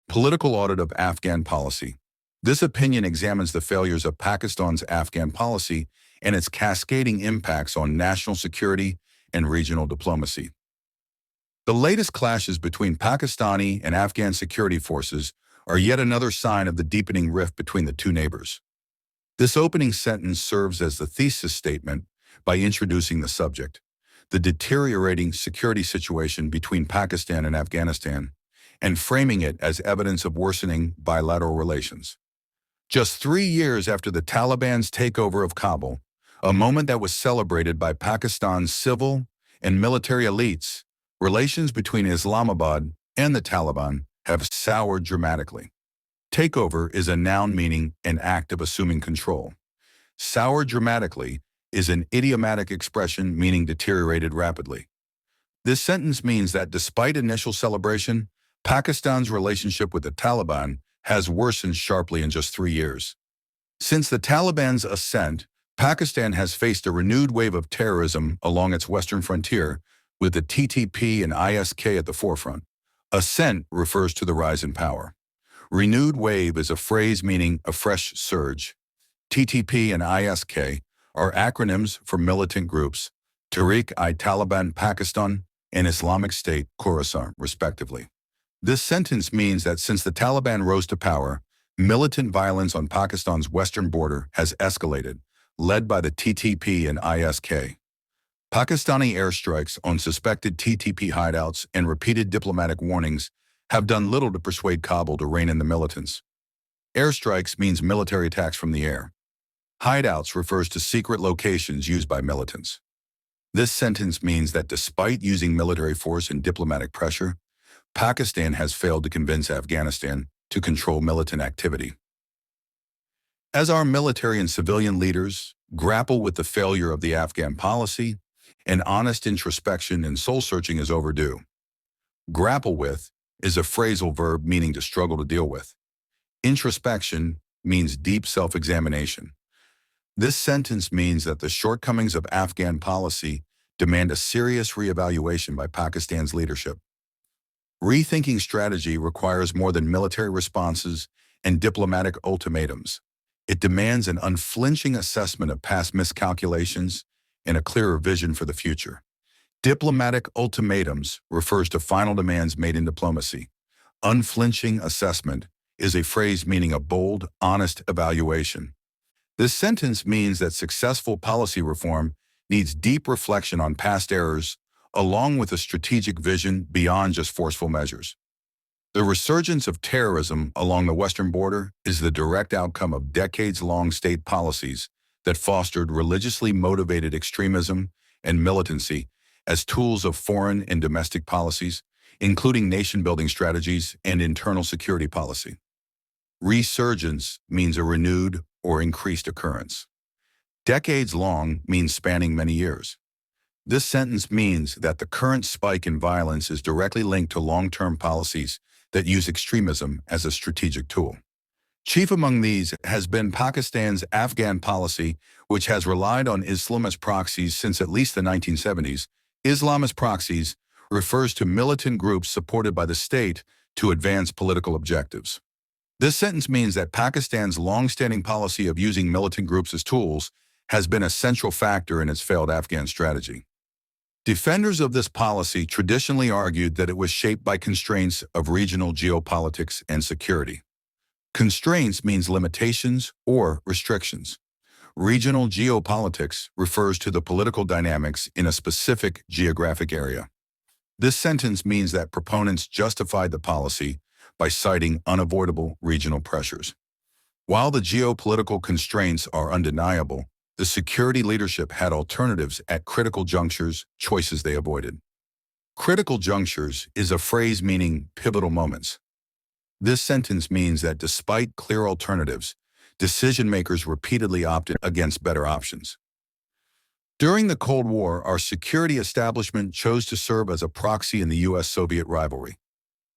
Political Audit of Afghan Policy. This opinion examines the failures of Pakistan's Afghan policy and its cascading impacts on national security and regional diplomacy. The latest clashes between Pakistani and Afghan security forces are yet another sign of the deepening rift between the two neighbors. This opening sentence serves as the thesis statement by introducing the subject, the deteriorating security situation between Pakistan and Afghanistan, and framing it as evidence of worsening bilateral relations. Just 3 years after the Taliban's takeover of Kabul, a moment that was celebrated by Pakistan's civil and military elites, relations between Islamabad and the Taliban have soured dramatically. Takeover is a noun meaning an act of assuming control. Sour dramatically is an idiomatic expression meaning deteriorated rapidly. This sentence means that despite initial celebration, Pakistan's relationship with the Taliban has worsened sharply in just 3 years. Since the Taliban's ascent, Pakistan has faced a renewed wave of terrorism along its western frontier, with the TTP and ISK at the forefront. Ascent refers to the rise in power. Renewed wave is a phrase meaning a fresh surge. TTP and ISK are acronyms for militant groups, Tehreek-i-Taliban Pakistan and Islamic State Khorasan, respectively. This sentence means that since the Taliban rose to power, militant violence on Pakistan's western border has escalated, led by the TTP and ISK. Pakistani airstrikes on suspected TTP hideouts and repeated diplomatic warnings have done little to persuade Kabul to rein in the militants. Airstrikes means military attacks from the air. Hideouts refers to secret locations used by militants. This sentence means that despite using military force and diplomatic pressure, Pakistan has failed to convince Afghanistan to control militant activity. As our military and civilian leaders grapple with the failure of the Afghan policy, an honest introspection and soul-searching is overdue. Grapple with is a phrasal verb meaning to struggle to deal with. Introspection means deep self-examination. This sentence means that the shortcomings of Afghan policy demand a serious reevaluation by Pakistan's leadership. Rethinking strategy requires more than military responses and diplomatic ultimatums. It demands an unflinching assessment of past miscalculations and a clearer vision for the future. Diplomatic ultimatums refers to final demands made in diplomacy. Unflinching assessment is a phrase meaning a bold, honest evaluation. This sentence means that successful policy reform needs deep reflection on past errors, along with a strategic vision beyond just forceful measures. The resurgence of terrorism along the western border is the direct outcome of decades-long state policies that fostered religiously motivated extremism and militancy as tools of foreign and domestic policies, including nation-building strategies and internal security policy. Resurgence means a renewed or increased occurrence. Decades-long means spanning many years. This sentence means that the current spike in violence is directly linked to long-term policies that use extremism as a strategic tool. Chief among these has been Pakistan's Afghan policy, which has relied on Islamist proxies since at least the 1970s. Islamist proxies refers to militant groups supported by the state to advance political objectives. This sentence means that Pakistan's long-standing policy of using militant groups as tools has been a central factor in its failed Afghan strategy. Defenders of this policy traditionally argued that it was shaped by constraints of regional geopolitics and security. Constraints means limitations or restrictions. Regional geopolitics refers to the political dynamics in a specific geographic area. This sentence means that proponents justified the policy by citing unavoidable regional pressures. While the geopolitical constraints are undeniable, the security leadership had alternatives at critical junctures, choices they avoided. Critical junctures is a phrase meaning pivotal moments. This sentence means that despite clear alternatives, decision-makers repeatedly opted against better options. During the Cold War, our security establishment chose to serve as a proxy in the U.S.-Soviet rivalry.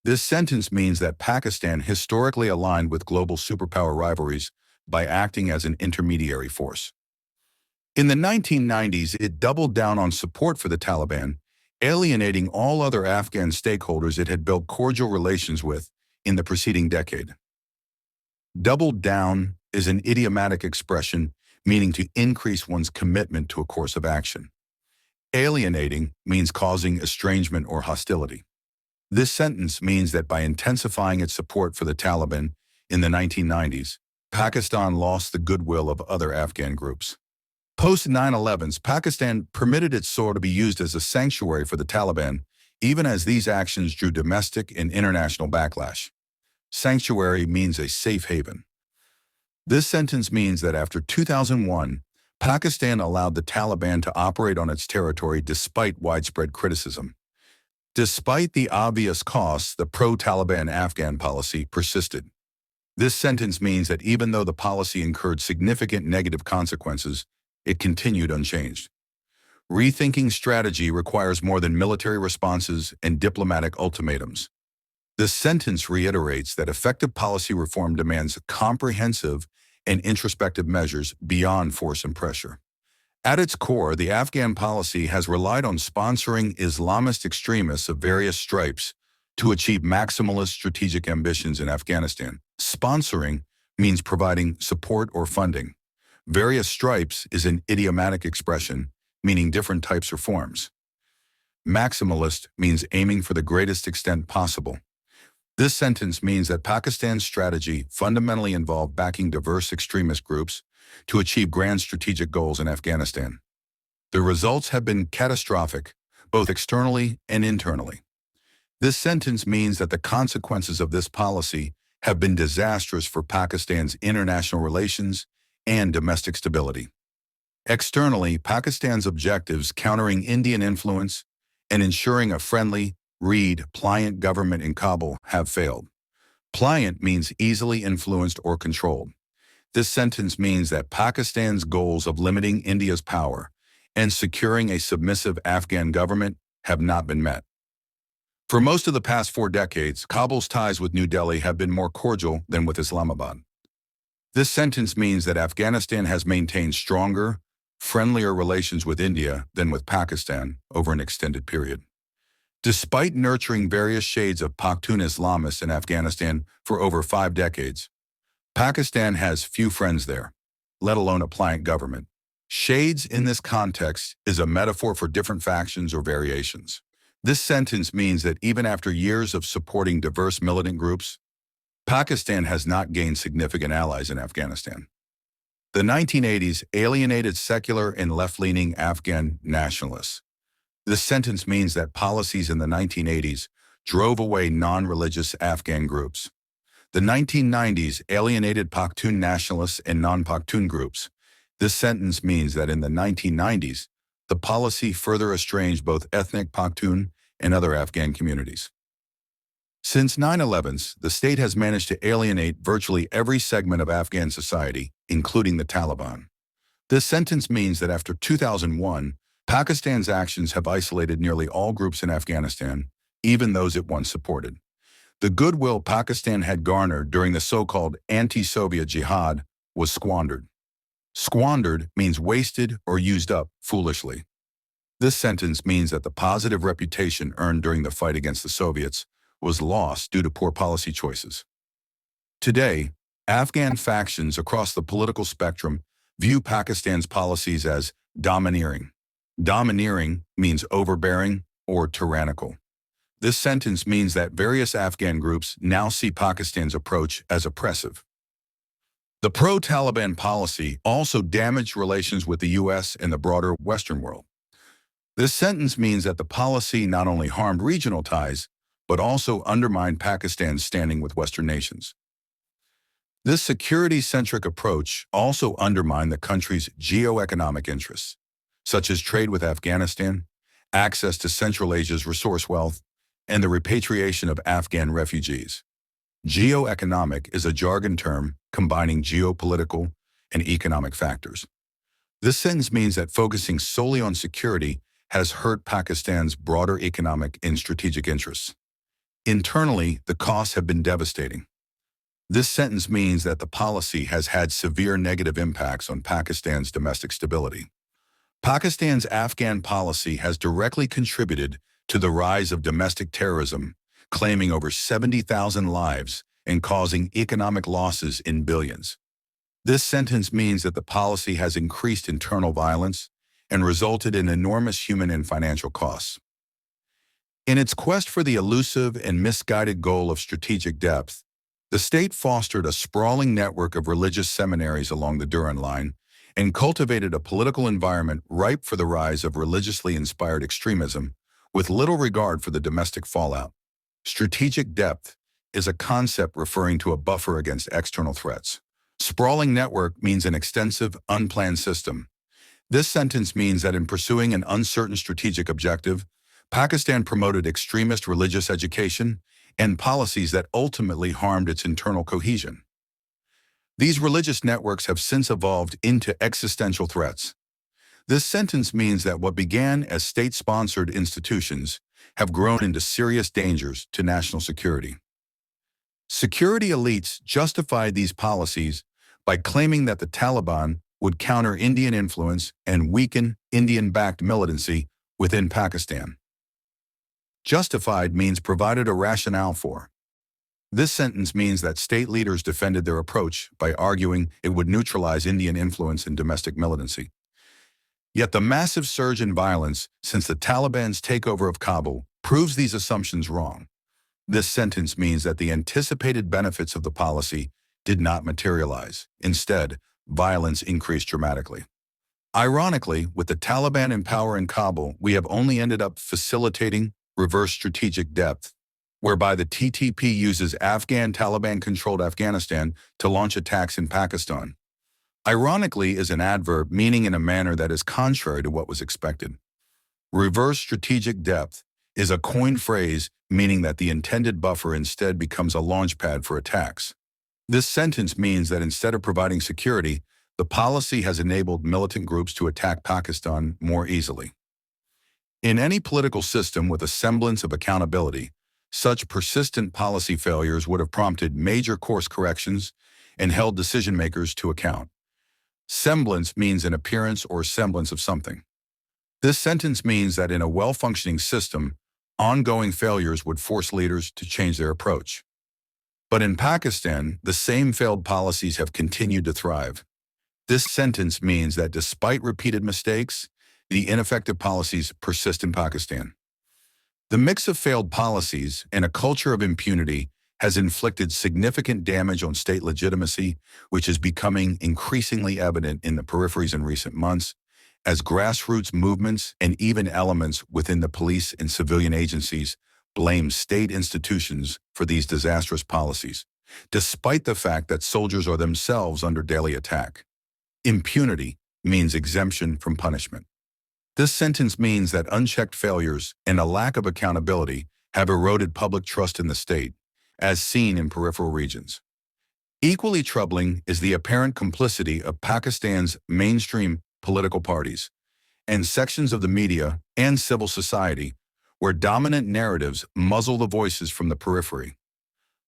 This sentence means that Pakistan historically aligned with global superpower rivalries by acting as an intermediary force. In the 1990s, it doubled down on support for the Taliban, alienating all other Afghan stakeholders it had built cordial relations with, in the preceding decade. Double down is an idiomatic expression meaning to increase one's commitment to a course of action. Alienating means causing estrangement or hostility. This sentence means that by intensifying its support for the Taliban in the 1990s, Pakistan lost the goodwill of other Afghan groups. Post 9/11s, Pakistan permitted its sword to be used as a sanctuary for the Taliban, even as these actions drew domestic and international backlash. Sanctuary means a safe haven. This sentence means that after 2001, Pakistan allowed the Taliban to operate on its territory despite widespread criticism. Despite the obvious costs, the pro-Taliban Afghan policy persisted. This sentence means that even though the policy incurred significant negative consequences, it continued unchanged. Rethinking strategy requires more than military responses and diplomatic ultimatums. This sentence reiterates that effective policy reform demands comprehensive and introspective measures beyond force and pressure. At its core, the Afghan policy has relied on sponsoring Islamist extremists of various stripes to achieve maximalist strategic ambitions in Afghanistan. Sponsoring means providing support or funding. Various stripes is an idiomatic expression meaning different types or forms. Maximalist means aiming for the greatest extent possible. This sentence means that Pakistan's strategy fundamentally involved backing diverse extremist groups to achieve grand strategic goals in Afghanistan. The results have been catastrophic, both externally and internally. This sentence means that the consequences of this policy have been disastrous for Pakistan's international relations and domestic stability. Externally, Pakistan's objectives countering Indian influence and ensuring a friendly, pliant government in Kabul have failed. Pliant means easily influenced or controlled. This sentence means that Pakistan's goals of limiting India's power and securing a submissive Afghan government have not been met. For most of the past 4 decades, Kabul's ties with New Delhi have been more cordial than with Islamabad. This sentence means that Afghanistan has maintained stronger, friendlier relations with India than with Pakistan over an extended period. Despite nurturing various shades of Pakhtun Islamists in Afghanistan for over 5 decades, Pakistan has few friends there, let alone a pliant government. Shades in this context is a metaphor for different factions or variations. This sentence means that even after years of supporting diverse militant groups, Pakistan has not gained significant allies in Afghanistan. The 1980s alienated secular and left-leaning Afghan nationalists. This sentence means that policies in the 1980s drove away non-religious Afghan groups. The 1990s alienated Pakhtun nationalists and non-Pakhtun groups. This sentence means that in the 1990s, the policy further estranged both ethnic Pakhtun and other Afghan communities. Since 9/11s, the state has managed to alienate virtually every segment of Afghan society, including the Taliban. This sentence means that after 2001, Pakistan's actions have isolated nearly all groups in Afghanistan, even those it once supported. The goodwill Pakistan had garnered during the so-called anti-Soviet jihad was squandered. Squandered means wasted or used up foolishly. This sentence means that the positive reputation earned during the fight against the Soviets was lost due to poor policy choices. Today, Afghan factions across the political spectrum view Pakistan's policies as domineering. Domineering means overbearing or tyrannical. This sentence means that various Afghan groups now see Pakistan's approach as oppressive. The pro-Taliban policy also damaged relations with the U.S. and the broader Western world. This sentence means that the policy not only harmed regional ties, but also undermined Pakistan's standing with Western nations. This security-centric approach also undermined the country's geo-economic interests, such as trade with Afghanistan, access to Central Asia's resource wealth, and the repatriation of Afghan refugees. Geo-economic is a jargon term combining geopolitical and economic factors. This sentence means that focusing solely on security has hurt Pakistan's broader economic and strategic interests. Internally, the costs have been devastating. This sentence means that the policy has had severe negative impacts on Pakistan's domestic stability. Pakistan's Afghan policy has directly contributed to the rise of domestic terrorism, claiming over 70,000 lives and causing economic losses in billions. This sentence means that the policy has increased internal violence and resulted in enormous human and financial costs. In its quest for the elusive and misguided goal of strategic depth, the state fostered a sprawling network of religious seminaries along the Durand Line and cultivated a political environment ripe for the rise of religiously inspired extremism, with little regard for the domestic fallout. Strategic depth is a concept referring to a buffer against external threats. Sprawling network means an extensive, unplanned system. This sentence means that in pursuing an uncertain strategic objective, Pakistan promoted extremist religious education and policies that ultimately harmed its internal cohesion. These religious networks have since evolved into existential threats. This sentence means that what began as state-sponsored institutions have grown into serious dangers to national security. Security elites justified these policies by claiming that the Taliban would counter Indian influence and weaken Indian-backed militancy within Pakistan. Justified means provided a rationale for. This sentence means that state leaders defended their approach by arguing it would neutralize Indian influence and domestic militancy. Yet the massive surge in violence since the Taliban's takeover of Kabul proves these assumptions wrong. This sentence means that the anticipated benefits of the policy did not materialize. Instead, violence increased dramatically. Ironically, with the Taliban in power in Kabul, we have only ended up facilitating reverse strategic depth, whereby the TTP uses Afghan Taliban-controlled Afghanistan to launch attacks in Pakistan. Ironically is an adverb meaning in a manner that is contrary to what was expected. Reverse strategic depth is a coined phrase meaning that the intended buffer instead becomes a launchpad for attacks. This sentence means that instead of providing security, the policy has enabled militant groups to attack Pakistan more easily. In any political system with a semblance of accountability, such persistent policy failures would have prompted major course corrections and held decision-makers to account. Semblance means an appearance or semblance of something. This sentence means that in a well-functioning system, ongoing failures would force leaders to change their approach. But in Pakistan, the same failed policies have continued to thrive. This sentence means that despite repeated mistakes, the ineffective policies persist in Pakistan. The mix of failed policies and a culture of impunity has inflicted significant damage on state legitimacy, which is becoming increasingly evident in the peripheries in recent months, as grassroots movements and even elements within the police and civilian agencies blame state institutions for these disastrous policies, despite the fact that soldiers are themselves under daily attack. Impunity means exemption from punishment. This sentence means that unchecked failures and a lack of accountability have eroded public trust in the state, as seen in peripheral regions. Equally troubling is the apparent complicity of Pakistan's mainstream political parties and sections of the media and civil society where dominant narratives muzzle the voices from the periphery.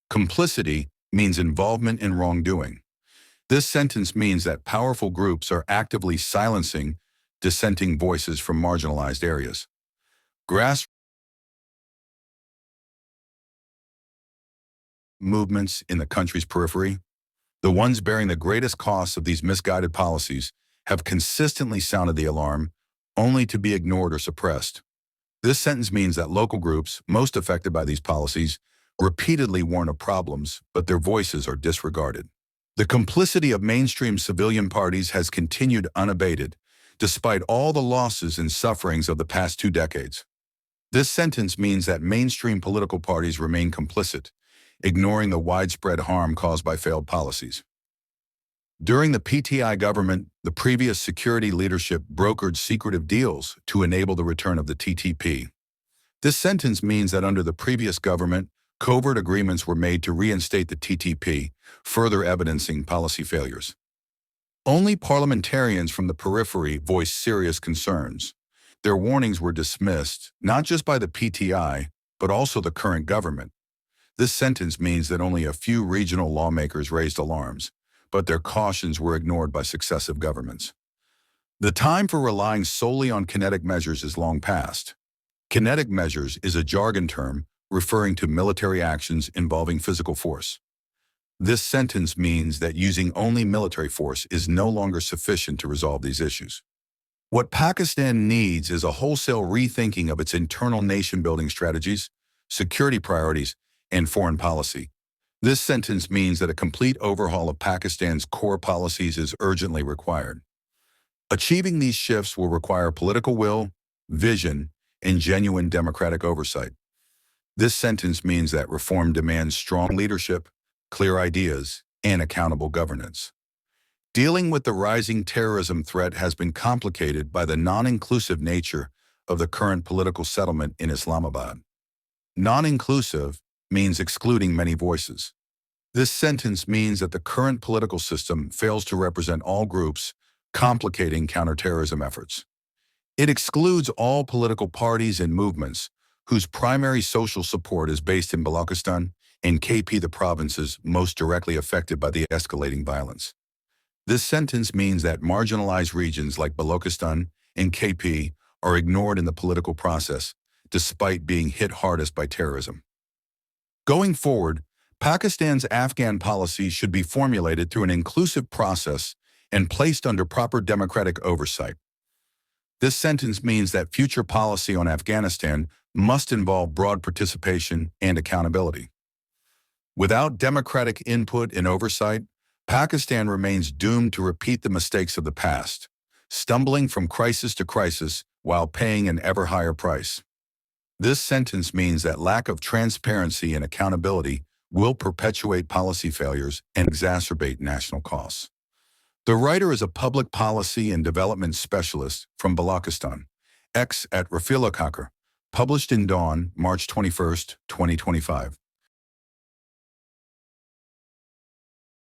Complicity means involvement in wrongdoing. This sentence means that powerful groups are actively silencing dissenting voices from marginalized areas. Grassroots movements in the country's periphery, the ones bearing the greatest costs of these misguided policies, have consistently sounded the alarm, only to be ignored or suppressed. This sentence means that local groups most affected by these policies repeatedly warn of problems, but their voices are disregarded. The complicity of mainstream civilian parties has continued unabated, despite all the losses and sufferings of the past 2 decades. This sentence means that mainstream political parties remain complicit, ignoring the widespread harm caused by failed policies. During the PTI government, the previous security leadership brokered secretive deals to enable the return of the TTP. This sentence means that under the previous government, covert agreements were made to reinstate the TTP, further evidencing policy failures. Only parliamentarians from the periphery voiced serious concerns. Their warnings were dismissed, not just by the PTI, but also the current government. This sentence means that only a few regional lawmakers raised alarms, but their cautions were ignored by successive governments. The time for relying solely on kinetic measures is long past. Kinetic measures is a jargon term referring to military actions involving physical force. This sentence means that using only military force is no longer sufficient to resolve these issues. What Pakistan needs is a wholesale rethinking of its internal nation-building strategies, security priorities, and foreign policy. This sentence means that a complete overhaul of Pakistan's core policies is urgently required. Achieving these shifts will require political will, vision, and genuine democratic oversight. This sentence means that reform demands strong leadership, clear ideas, and accountable governance. Dealing with the rising terrorism threat has been complicated by the non-inclusive nature of the current political settlement in Islamabad. Non-inclusive means excluding many voices. This sentence means that the current political system fails to represent all groups, complicating counterterrorism efforts. It excludes all political parties and movements whose primary social support is based in Balochistan and KP, the provinces most directly affected by the escalating violence. This sentence means that marginalized regions like Balochistan and KP are ignored in the political process, despite being hit hardest by terrorism. Going forward, Pakistan's Afghan policy should be formulated through an inclusive process and placed under proper democratic oversight. This sentence means that future policy on Afghanistan must involve broad participation and accountability. Without democratic input and oversight, Pakistan remains doomed to repeat the mistakes of the past, stumbling from crisis to crisis while paying an ever higher price. This sentence means that lack of transparency and accountability will perpetuate policy failures and exacerbate national costs. The writer is a public policy and development specialist from Balochistan, at Rafiullah Kakar, published in DAWN, March 21, 2025.